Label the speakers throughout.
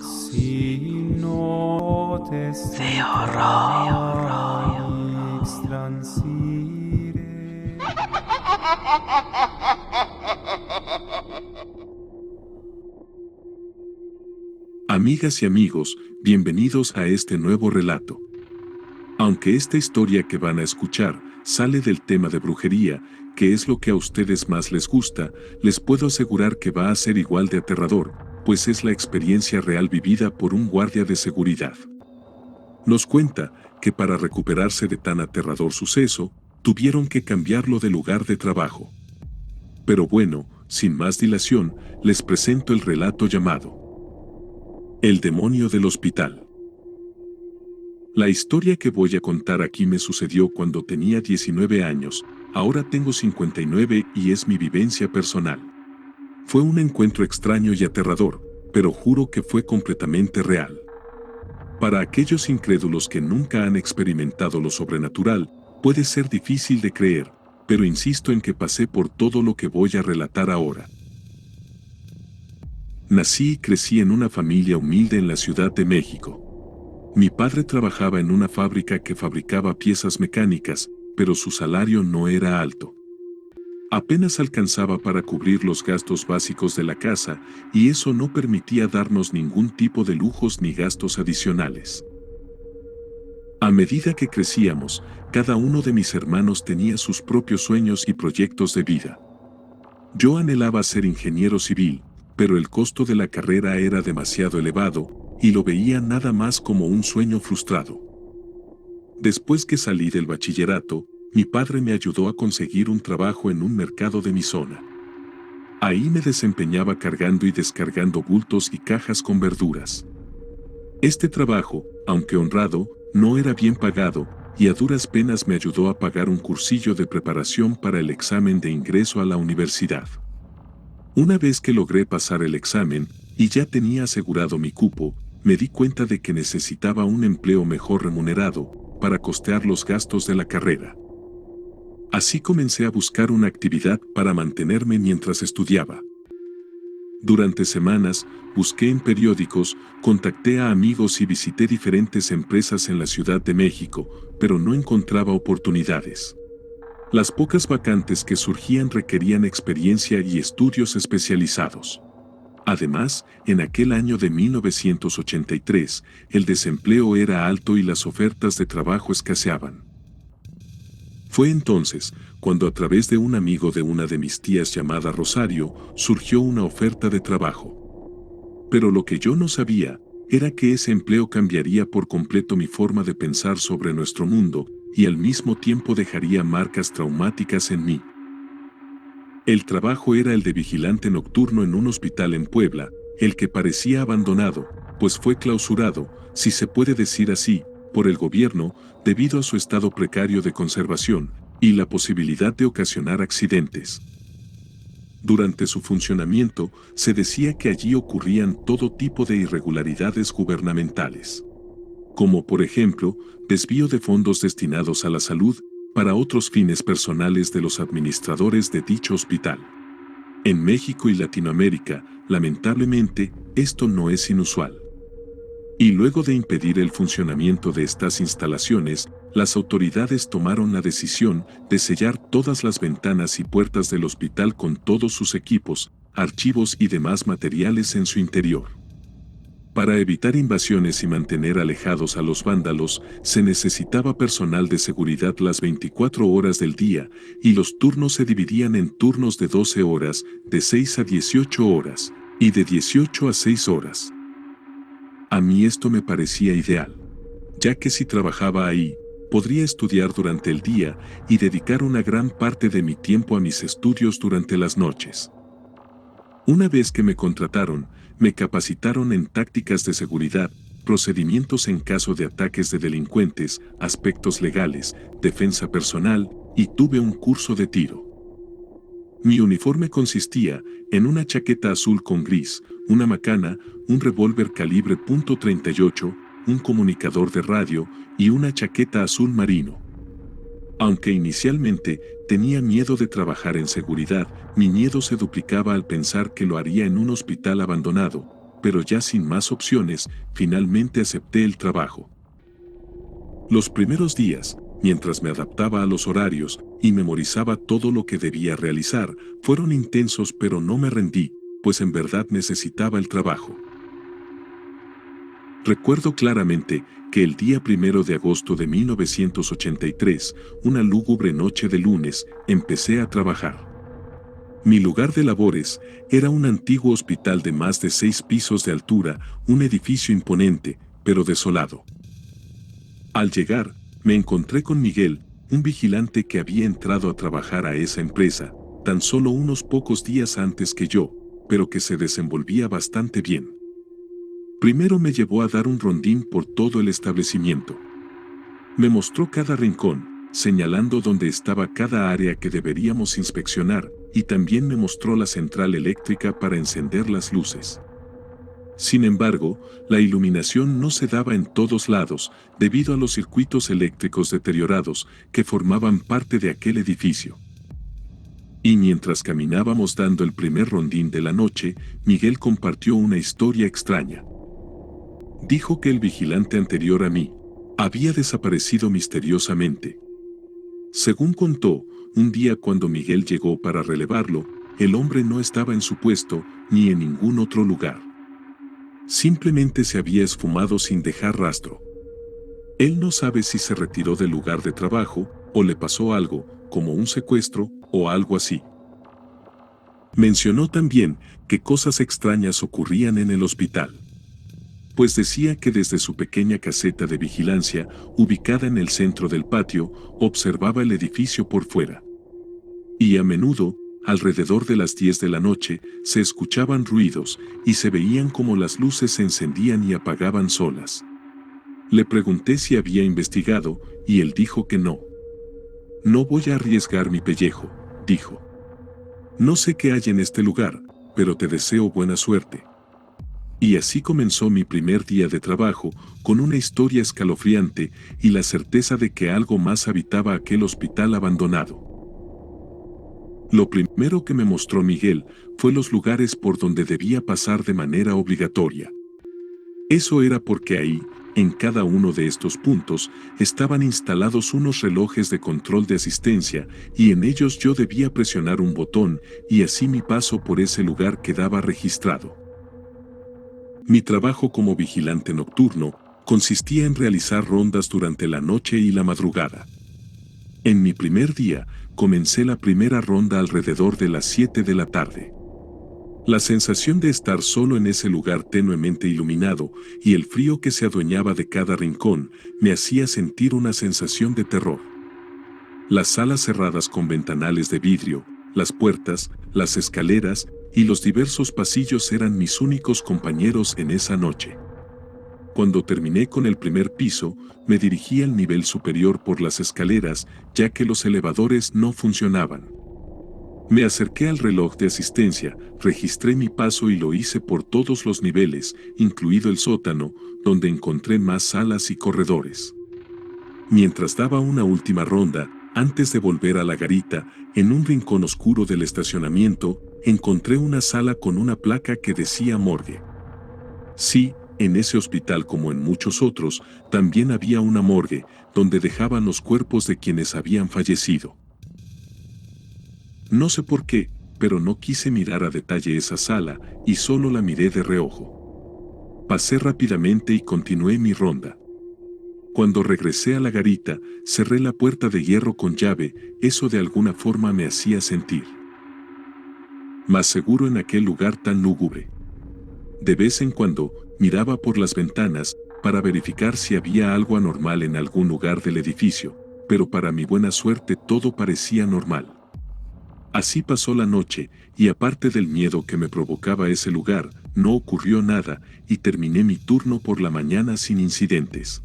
Speaker 1: Si notes de horror transire.
Speaker 2: Amigas y amigos, bienvenidos a este nuevo relato. Aunque esta historia que van a escuchar sale del tema de brujería, que es lo que a ustedes más les gusta, les puedo asegurar que va a ser igual de aterrador, pues es la experiencia real vivida por un guardia de seguridad. Nos cuenta que para recuperarse de tan aterrador suceso, tuvieron que cambiarlo de lugar de trabajo. Pero bueno, sin más dilación, les presento el relato llamado El demonio del hospital. La historia que voy a contar aquí me sucedió cuando tenía 19 años, ahora tengo 59 y es mi vivencia personal. Fue un encuentro extraño y aterrador, pero juro que fue completamente real. Para aquellos incrédulos que nunca han experimentado lo sobrenatural, puede ser difícil de creer, pero insisto en que pasé por todo lo que voy a relatar ahora. Nací y crecí en una familia humilde en la Ciudad de México. Mi padre trabajaba en una fábrica que fabricaba piezas mecánicas, pero su salario no era alto. Apenas alcanzaba para cubrir los gastos básicos de la casa, y eso no permitía darnos ningún tipo de lujos ni gastos adicionales. A medida que crecíamos, cada uno de mis hermanos tenía sus propios sueños y proyectos de vida. Yo anhelaba ser ingeniero civil, pero el costo de la carrera era demasiado elevado, y lo veía nada más como un sueño frustrado. Después que salí del bachillerato, mi padre me ayudó a conseguir un trabajo en un mercado de mi zona. Ahí me desempeñaba cargando y descargando bultos y cajas con verduras. Este trabajo, aunque honrado, no era bien pagado, y a duras penas me ayudó a pagar un cursillo de preparación para el examen de ingreso a la universidad. Una vez que logré pasar el examen, y ya tenía asegurado mi cupo, me di cuenta de que necesitaba un empleo mejor remunerado, para costear los gastos de la carrera. Así comencé a buscar una actividad para mantenerme mientras estudiaba. Durante semanas, busqué en periódicos, contacté a amigos y visité diferentes empresas en la Ciudad de México, pero no encontraba oportunidades. Las pocas vacantes que surgían requerían experiencia y estudios especializados. Además, en aquel año de 1983, el desempleo era alto y las ofertas de trabajo escaseaban. Fue entonces, cuando a través de un amigo de una de mis tías llamada Rosario, surgió una oferta de trabajo. Pero lo que yo no sabía, era que ese empleo cambiaría por completo mi forma de pensar sobre nuestro mundo, y al mismo tiempo dejaría marcas traumáticas en mí. El trabajo era el de vigilante nocturno en un hospital en Puebla, el que parecía abandonado, pues fue clausurado, si se puede decir así, por el gobierno, debido a su estado precario de conservación, y la posibilidad de ocasionar accidentes. Durante su funcionamiento, se decía que allí ocurrían todo tipo de irregularidades gubernamentales. Como por ejemplo, desvío de fondos destinados a la salud, para otros fines personales de los administradores de dicho hospital. En México y Latinoamérica, lamentablemente, esto no es inusual. Y luego de impedir el funcionamiento de estas instalaciones, las autoridades tomaron la decisión de sellar todas las ventanas y puertas del hospital con todos sus equipos, archivos y demás materiales en su interior. Para evitar invasiones y mantener alejados a los vándalos, se necesitaba personal de seguridad las 24 horas del día, y los turnos se dividían en turnos de 12 horas, de 6 a 18 horas, y de 18 a 6 horas. A mí esto me parecía ideal, ya que si trabajaba ahí, podría estudiar durante el día y dedicar una gran parte de mi tiempo a mis estudios durante las noches. Una vez que me contrataron, me capacitaron en tácticas de seguridad, procedimientos en caso de ataques de delincuentes, aspectos legales, defensa personal, y tuve un curso de tiro. Mi uniforme consistía en una chaqueta azul con gris, una macana, un revólver calibre .38, un comunicador de radio y una chaqueta azul marino. Aunque inicialmente tenía miedo de trabajar en seguridad, mi miedo se duplicaba al pensar que lo haría en un hospital abandonado, pero ya sin más opciones, finalmente acepté el trabajo. Los primeros días, mientras me adaptaba a los horarios y memorizaba todo lo que debía realizar, fueron intensos, pero no me rendí, pues en verdad necesitaba el trabajo. Recuerdo claramente que el día 1 de agosto de 1983, una lúgubre noche de lunes, empecé a trabajar. Mi lugar de labores era un antiguo hospital de más de 6 pisos de altura, un edificio imponente, pero desolado. Al llegar, me encontré con Miguel, un vigilante que había entrado a trabajar a esa empresa, tan solo unos pocos días antes que yo, pero que se desenvolvía bastante bien. Primero me llevó a dar un rondín por todo el establecimiento. Me mostró cada rincón, señalando dónde estaba cada área que deberíamos inspeccionar, y también me mostró la central eléctrica para encender las luces. Sin embargo, la iluminación no se daba en todos lados, debido a los circuitos eléctricos deteriorados que formaban parte de aquel edificio. Y mientras caminábamos dando el primer rondín de la noche, Miguel compartió una historia extraña. Dijo que el vigilante anterior a mí había desaparecido misteriosamente. Según contó, un día cuando Miguel llegó para relevarlo, el hombre no estaba en su puesto ni en ningún otro lugar. Simplemente se había esfumado sin dejar rastro. Él no sabe si se retiró del lugar de trabajo o le pasó algo, como un secuestro o algo así. Mencionó también que cosas extrañas ocurrían en el hospital, pues decía que desde su pequeña caseta de vigilancia, ubicada en el centro del patio, observaba el edificio por fuera. Y a menudo, alrededor de las 10 de la noche, se escuchaban ruidos y se veían como las luces se encendían y apagaban solas. Le pregunté si había investigado, y él dijo que no. No voy a arriesgar mi pellejo, dijo. No sé qué hay en este lugar, pero te deseo buena suerte. Y así comenzó mi primer día de trabajo, con una historia escalofriante y la certeza de que algo más habitaba aquel hospital abandonado. Lo primero que me mostró Miguel fue los lugares por donde debía pasar de manera obligatoria. Eso era porque ahí, en cada uno de estos puntos, estaban instalados unos relojes de control de asistencia y en ellos yo debía presionar un botón y así mi paso por ese lugar quedaba registrado. Mi trabajo como vigilante nocturno consistía en realizar rondas durante la noche y la madrugada. En mi primer día, comencé la primera ronda alrededor de las 7 de la tarde. La sensación de estar solo en ese lugar tenuemente iluminado y el frío que se adueñaba de cada rincón me hacía sentir una sensación de terror. Las salas cerradas con ventanales de vidrio, las puertas, las escaleras y los diversos pasillos eran mis únicos compañeros en esa noche. Cuando terminé con el primer piso, me dirigí al nivel superior por las escaleras, ya que los elevadores no funcionaban. Me acerqué al reloj de asistencia, registré mi paso y lo hice por todos los niveles, incluido el sótano, donde encontré más salas y corredores. Mientras daba una última ronda, antes de volver a la garita, en un rincón oscuro del estacionamiento, encontré una sala con una placa que decía morgue. Sí, en ese hospital como en muchos otros, también había una morgue, donde dejaban los cuerpos de quienes habían fallecido. No sé por qué, pero no quise mirar a detalle esa sala y solo la miré de reojo. Pasé rápidamente y continué mi ronda. Cuando regresé a la garita, cerré la puerta de hierro con llave, eso de alguna forma me hacía sentir más seguro en aquel lugar tan lúgubre. De vez en cuando, miraba por las ventanas para verificar si había algo anormal en algún lugar del edificio, pero para mi buena suerte todo parecía normal. Así pasó la noche, y aparte del miedo que me provocaba ese lugar, no ocurrió nada, y terminé mi turno por la mañana sin incidentes.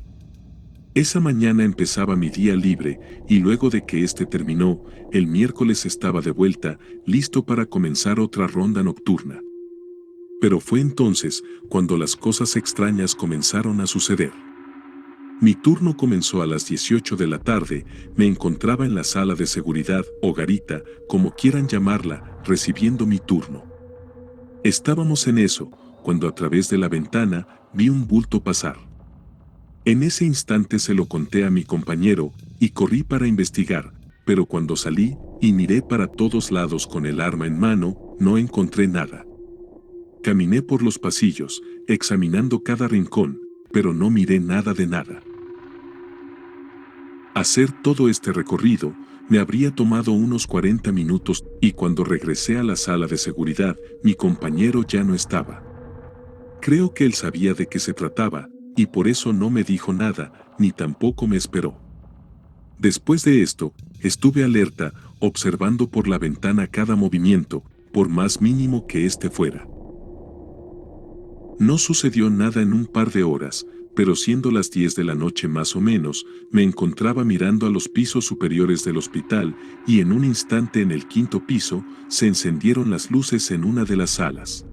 Speaker 2: Esa mañana empezaba mi día libre, y luego de que este terminó, el miércoles estaba de vuelta, listo para comenzar otra ronda nocturna. Pero fue entonces cuando las cosas extrañas comenzaron a suceder. Mi turno comenzó a las 18 de la tarde, me encontraba en la sala de seguridad o garita, como quieran llamarla, recibiendo mi turno. Estábamos en eso, cuando a través de la ventana vi un bulto pasar. En ese instante se lo conté a mi compañero y corrí para investigar, pero cuando salí y miré para todos lados con el arma en mano, no encontré nada. Caminé por los pasillos, examinando cada rincón, pero no miré nada de nada. Hacer todo este recorrido me habría tomado unos 40 minutos y cuando regresé a la sala de seguridad, mi compañero ya no estaba. Creo que él sabía de qué se trataba y por eso no me dijo nada, ni tampoco me esperó. Después de esto, estuve alerta, observando por la ventana cada movimiento, por más mínimo que éste fuera. No sucedió nada en un par de horas, pero siendo las 10 de la noche más o menos, me encontraba mirando a los pisos superiores del hospital y en un instante en el quinto piso se encendieron las luces en una de las salas.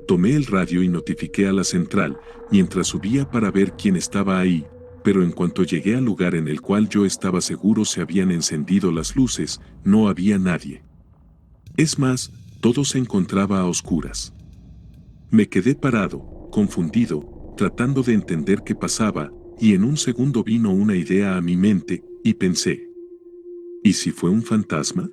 Speaker 2: Tomé el radio y notifiqué a la central mientras subía para ver quién estaba ahí, pero en cuanto llegué al lugar en el cual yo estaba seguro se habían encendido las luces, no había nadie. Es más, todo se encontraba a oscuras. Me quedé parado, confundido, tratando de entender qué pasaba, y en un segundo vino una idea a mi mente, y pensé, ¿y si fue un fantasma?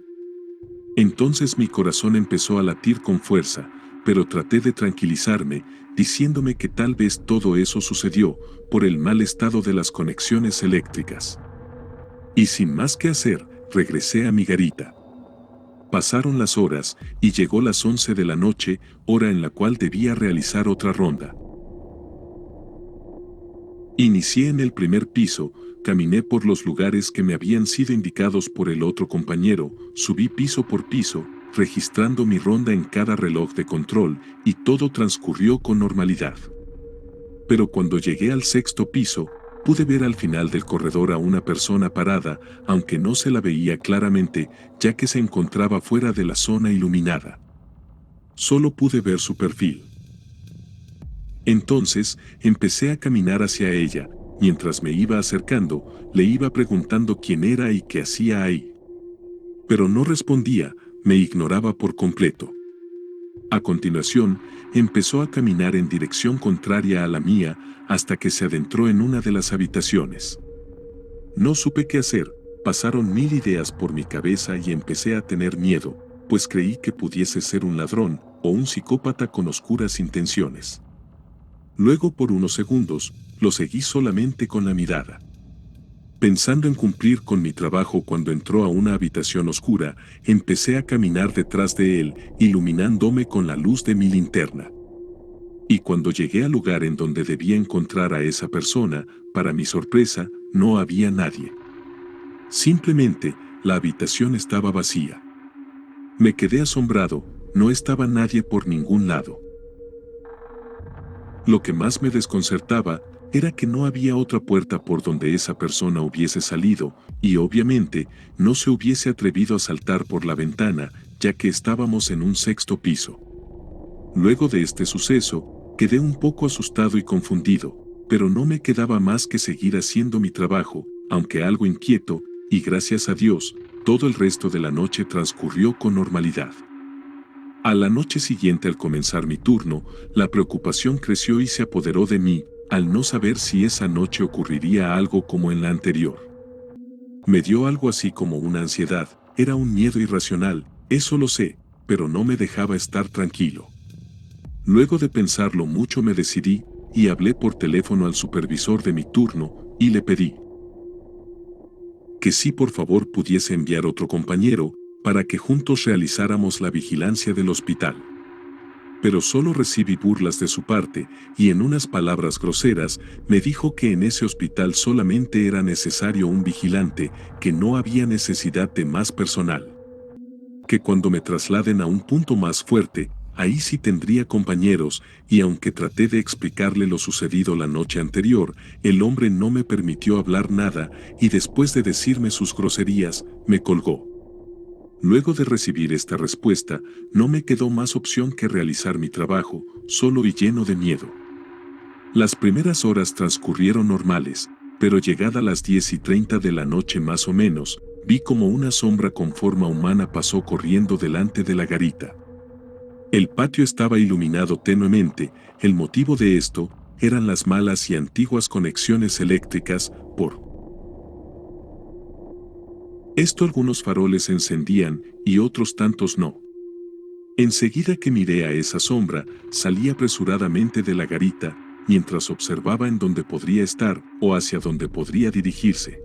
Speaker 2: Entonces mi corazón empezó a latir con fuerza, pero traté de tranquilizarme, diciéndome que tal vez todo eso sucedió por el mal estado de las conexiones eléctricas. Y sin más que hacer, regresé a mi garita. Pasaron las horas y llegó las 11 de la noche, hora en la cual debía realizar otra ronda. Inicié en el primer piso, caminé por los lugares que me habían sido indicados por el otro compañero, subí piso por piso, registrando mi ronda en cada reloj de control, y todo transcurrió con normalidad. Pero cuando llegué al sexto piso, pude ver al final del corredor a una persona parada, aunque no se la veía claramente, ya que se encontraba fuera de la zona iluminada. Solo pude ver su perfil. Entonces, empecé a caminar hacia ella. Mientras me iba acercando, le iba preguntando quién era y qué hacía ahí. Pero no respondía, me ignoraba por completo. A continuación, empezó a caminar en dirección contraria a la mía hasta que se adentró en una de las habitaciones. No supe qué hacer, pasaron 1000 ideas por mi cabeza y empecé a tener miedo, pues creí que pudiese ser un ladrón o un psicópata con oscuras intenciones. Luego por unos segundos, lo seguí solamente con la mirada. Pensando en cumplir con mi trabajo cuando entró a una habitación oscura, empecé a caminar detrás de él, iluminándome con la luz de mi linterna. Y cuando llegué al lugar en donde debía encontrar a esa persona, para mi sorpresa, no había nadie. Simplemente, la habitación estaba vacía. Me quedé asombrado, no estaba nadie por ningún lado. Lo que más me desconcertaba era que no había otra puerta por donde esa persona hubiese salido, y obviamente no se hubiese atrevido a saltar por la ventana, ya que estábamos en un sexto piso. Luego de este suceso, quedé un poco asustado y confundido, pero no me quedaba más que seguir haciendo mi trabajo, aunque algo inquieto, y gracias a Dios, todo el resto de la noche transcurrió con normalidad. A la noche siguiente al comenzar mi turno, la preocupación creció y se apoderó de mí, al no saber si esa noche ocurriría algo como en la anterior. Me dio algo así como una ansiedad, era un miedo irracional, eso lo sé, pero no me dejaba estar tranquilo. Luego de pensarlo mucho me decidí, y hablé por teléfono al supervisor de mi turno, y le pedí que si por favor pudiese enviar otro compañero, para que juntos realizáramos la vigilancia del hospital. Pero solo recibí burlas de su parte, y en unas palabras groseras, me dijo que en ese hospital solamente era necesario un vigilante, que no había necesidad de más personal. Que cuando me trasladen a un punto más fuerte, ahí sí tendría compañeros, y aunque traté de explicarle lo sucedido la noche anterior, el hombre no me permitió hablar nada, y después de decirme sus groserías, me colgó. Luego de recibir esta respuesta, no me quedó más opción que realizar mi trabajo, solo y lleno de miedo. Las primeras horas transcurrieron normales, pero llegada las 10:30 de la noche más o menos, vi como una sombra con forma humana pasó corriendo delante de la garita. El patio estaba iluminado tenuemente, el motivo de esto eran las malas y antiguas conexiones eléctricas, por esto algunos faroles encendían y otros tantos no. Enseguida que miré a esa sombra, salí apresuradamente de la garita, mientras observaba en dónde podría estar o hacia dónde podría dirigirse.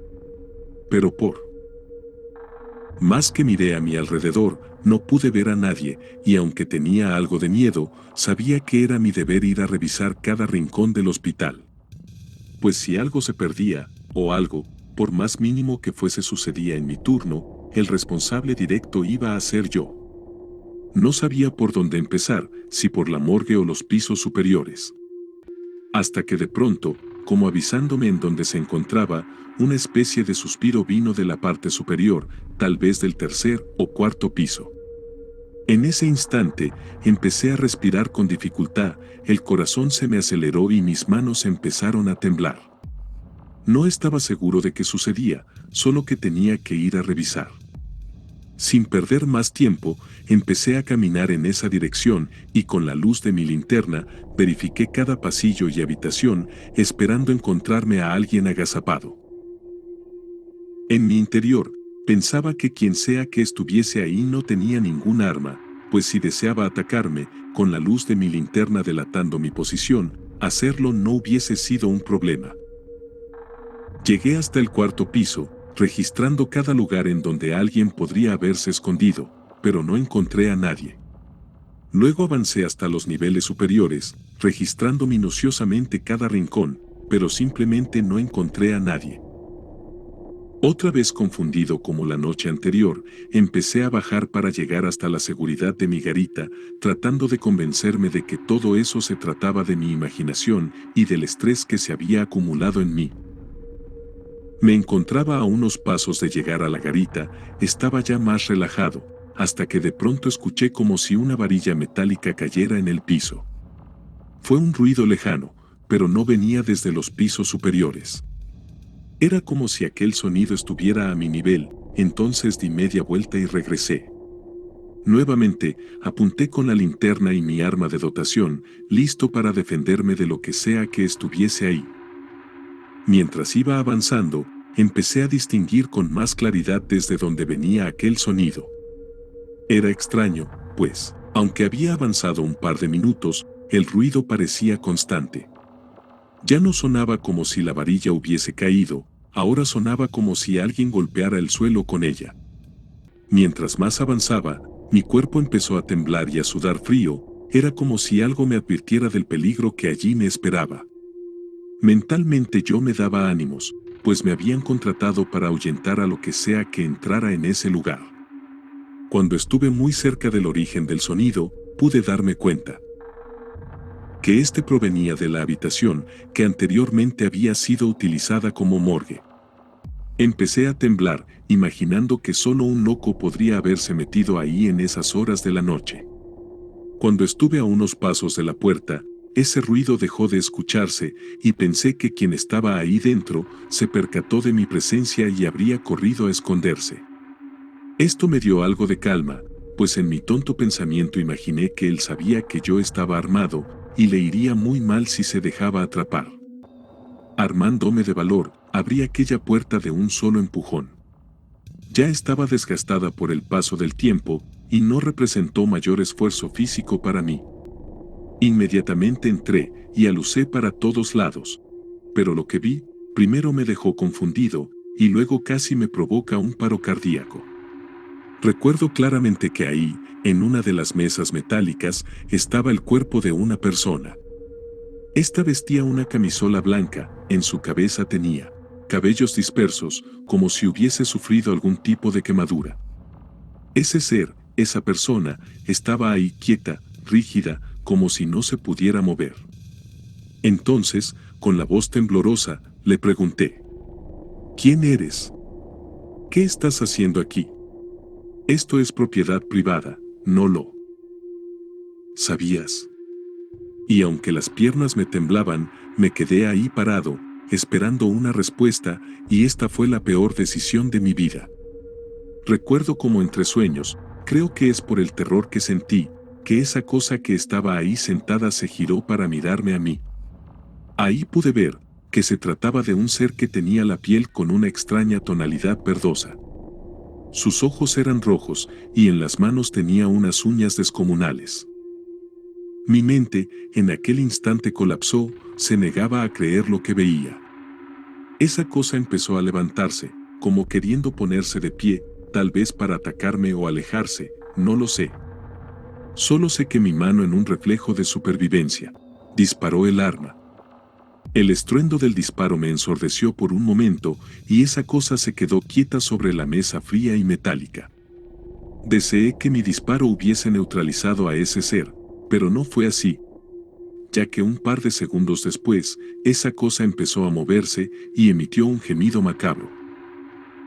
Speaker 2: Pero por más que miré a mi alrededor, no pude ver a nadie, y aunque tenía algo de miedo, sabía que era mi deber ir a revisar cada rincón del hospital. Pues si algo se perdía, o algo, por más mínimo que fuese sucedía en mi turno, el responsable directo iba a ser yo. No sabía por dónde empezar, si por la morgue o los pisos superiores. Hasta que de pronto, como avisándome en dónde se encontraba, una especie de suspiro vino de la parte superior, tal vez del tercer o cuarto piso. En ese instante, empecé a respirar con dificultad, el corazón se me aceleró y mis manos empezaron a temblar. No estaba seguro de qué sucedía, solo que tenía que ir a revisar. Sin perder más tiempo, empecé a caminar en esa dirección y con la luz de mi linterna verifiqué cada pasillo y habitación, esperando encontrarme a alguien agazapado. En mi interior, pensaba que quien sea que estuviese ahí no tenía ningún arma, pues si deseaba atacarme, con la luz de mi linterna delatando mi posición, hacerlo no hubiese sido un problema. Llegué hasta el cuarto piso, registrando cada lugar en donde alguien podría haberse escondido, pero no encontré a nadie. Luego avancé hasta los niveles superiores, registrando minuciosamente cada rincón, pero simplemente no encontré a nadie. Otra vez confundido como la noche anterior, empecé a bajar para llegar hasta la seguridad de mi garita, tratando de convencerme de que todo eso se trataba de mi imaginación y del estrés que se había acumulado en mí. Me encontraba a unos pasos de llegar a la garita, estaba ya más relajado, hasta que de pronto escuché como si una varilla metálica cayera en el piso. Fue un ruido lejano, pero no venía desde los pisos superiores. Era como si aquel sonido estuviera a mi nivel, entonces di media vuelta y regresé. Nuevamente, apunté con la linterna y mi arma de dotación, listo para defenderme de lo que sea que estuviese ahí. Mientras iba avanzando, empecé a distinguir con más claridad desde donde venía aquel sonido. Era extraño, pues, aunque había avanzado un par de minutos, el ruido parecía constante. Ya no sonaba como si la varilla hubiese caído, ahora sonaba como si alguien golpeara el suelo con ella. Mientras más avanzaba, mi cuerpo empezó a temblar y a sudar frío, era como si algo me advirtiera del peligro que allí me esperaba. Mentalmente yo me daba ánimos, pues me habían contratado para ahuyentar a lo que sea que entrara en ese lugar. Cuando estuve muy cerca del origen del sonido, pude darme cuenta que este provenía de la habitación que anteriormente había sido utilizada como morgue. Empecé a temblar, imaginando que solo un loco podría haberse metido ahí en esas horas de la noche. Cuando estuve a unos pasos de la puerta, ese ruido dejó de escucharse y pensé que quien estaba ahí dentro se percató de mi presencia y habría corrido a esconderse. Esto me dio algo de calma, pues en mi tonto pensamiento imaginé que él sabía que yo estaba armado y le iría muy mal si se dejaba atrapar. Armándome de valor, abrí aquella puerta de un solo empujón. Ya estaba desgastada por el paso del tiempo y no representó mayor esfuerzo físico para mí. Inmediatamente entré y alucé para todos lados. Pero lo que vi, primero me dejó confundido y luego casi me provoca un paro cardíaco. Recuerdo claramente que ahí, en una de las mesas metálicas, estaba el cuerpo de una persona. Esta vestía una camisola blanca, en su cabeza tenía cabellos dispersos, como si hubiese sufrido algún tipo de quemadura. Ese ser, esa persona, estaba ahí quieta, rígida, como si no se pudiera mover. Entonces, con la voz temblorosa, le pregunté: ¿Quién eres? ¿Qué estás haciendo aquí? Esto es propiedad privada, no lo sabías. Y aunque las piernas me temblaban, me quedé ahí parado, esperando una respuesta, y esta fue la peor decisión de mi vida. Recuerdo como entre sueños, creo que es por el terror que sentí, que esa cosa que estaba ahí sentada se giró para mirarme a mí. Ahí pude ver que se trataba de un ser que tenía la piel con una extraña tonalidad verdosa. Sus ojos eran rojos y en las manos tenía unas uñas descomunales. Mi mente, en aquel instante colapsó, se negaba a creer lo que veía. Esa cosa empezó a levantarse, como queriendo ponerse de pie, tal vez para atacarme o alejarse, no lo sé. Solo sé que mi mano, en un reflejo de supervivencia, disparó el arma. El estruendo del disparo me ensordeció por un momento y esa cosa se quedó quieta sobre la mesa fría y metálica. Deseé que mi disparo hubiese neutralizado a ese ser, pero no fue así, ya que un par de segundos después, esa cosa empezó a moverse y emitió un gemido macabro.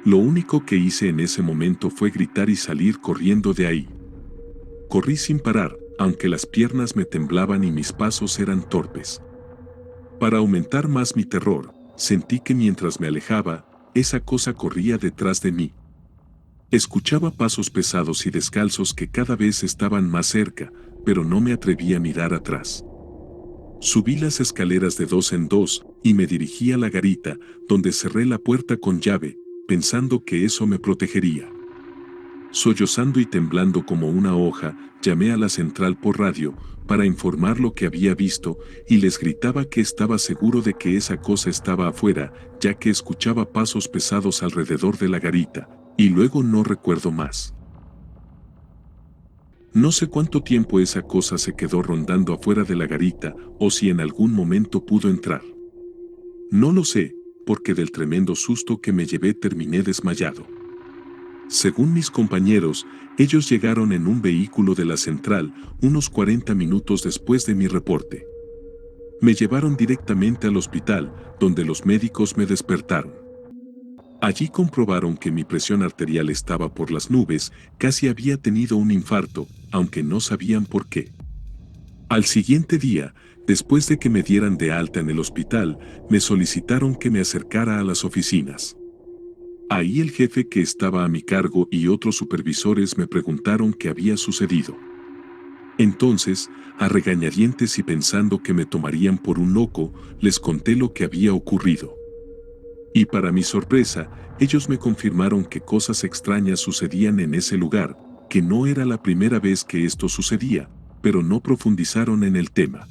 Speaker 2: Lo único que hice en ese momento fue gritar y salir corriendo de ahí. Corrí sin parar, aunque las piernas me temblaban y mis pasos eran torpes. Para aumentar más mi terror, sentí que mientras me alejaba, esa cosa corría detrás de mí. Escuchaba pasos pesados y descalzos que cada vez estaban más cerca, pero no me atreví a mirar atrás. Subí las escaleras de 2 en 2 y me dirigí a la garita, donde cerré la puerta con llave, pensando que eso me protegería. Sollozando y temblando como una hoja, llamé a la central por radio para informar lo que había visto y les gritaba que estaba seguro de que esa cosa estaba afuera, ya que escuchaba pasos pesados alrededor de la garita, y luego no recuerdo más. No sé cuánto tiempo esa cosa se quedó rondando afuera de la garita o si en algún momento pudo entrar. No lo sé, porque del tremendo susto que me llevé terminé desmayado. Según mis compañeros, ellos llegaron en un vehículo de la central unos 40 minutos después de mi reporte. Me llevaron directamente al hospital, donde los médicos me despertaron. Allí comprobaron que mi presión arterial estaba por las nubes, casi había tenido un infarto, aunque no sabían por qué. Al siguiente día, después de que me dieran de alta en el hospital, me solicitaron que me acercara a las oficinas. Ahí el jefe que estaba a mi cargo y otros supervisores me preguntaron qué había sucedido. Entonces, a regañadientes y pensando que me tomarían por un loco, les conté lo que había ocurrido. Y para mi sorpresa, ellos me confirmaron que cosas extrañas sucedían en ese lugar, que no era la primera vez que esto sucedía, pero no profundizaron en el tema.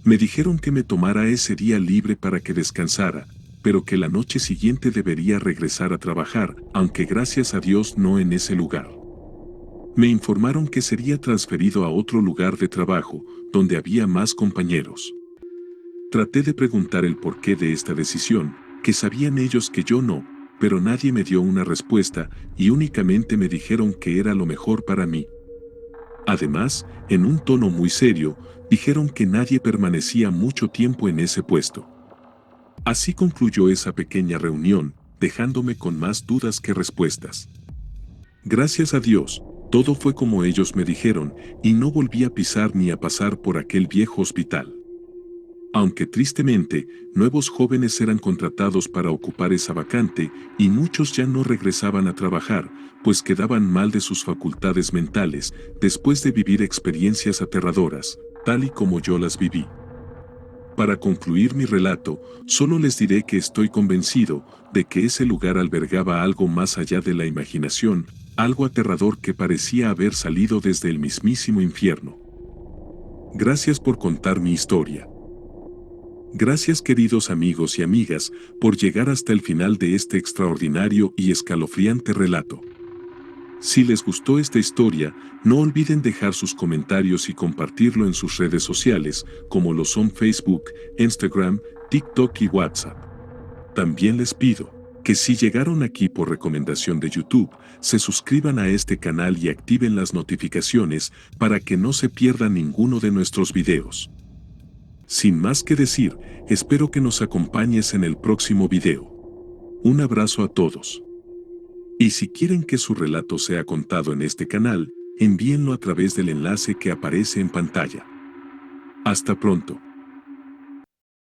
Speaker 2: Me dijeron que me tomara ese día libre para que descansara, pero que la noche siguiente debería regresar a trabajar, aunque gracias a Dios no en ese lugar. Me informaron que sería transferido a otro lugar de trabajo, donde había más compañeros. Traté de preguntar el porqué de esta decisión, que sabían ellos que yo no, pero nadie me dio una respuesta y únicamente me dijeron que era lo mejor para mí. Además, en un tono muy serio, dijeron que nadie permanecía mucho tiempo en ese puesto. Así concluyó esa pequeña reunión, dejándome con más dudas que respuestas. Gracias a Dios, todo fue como ellos me dijeron, y no volví a pisar ni a pasar por aquel viejo hospital. Aunque tristemente, nuevos jóvenes eran contratados para ocupar esa vacante, y muchos ya no regresaban a trabajar, pues quedaban mal de sus facultades mentales, después de vivir experiencias aterradoras, tal y como yo las viví. Para concluir mi relato, solo les diré que estoy convencido de que ese lugar albergaba algo más allá de la imaginación, algo aterrador que parecía haber salido desde el mismísimo infierno. Gracias por contar mi historia. Gracias, queridos amigos y amigas, por llegar hasta el final de este extraordinario y escalofriante relato. Si les gustó esta historia, no olviden dejar sus comentarios y compartirlo en sus redes sociales, como lo son Facebook, Instagram, TikTok y WhatsApp. También les pido que si llegaron aquí por recomendación de YouTube, se suscriban a este canal y activen las notificaciones para que no se pierdan ninguno de nuestros videos. Sin más que decir, espero que nos acompañes en el próximo video. Un abrazo a todos. Y si quieren que su relato sea contado en este canal, envíenlo a través del enlace que aparece en pantalla. Hasta pronto.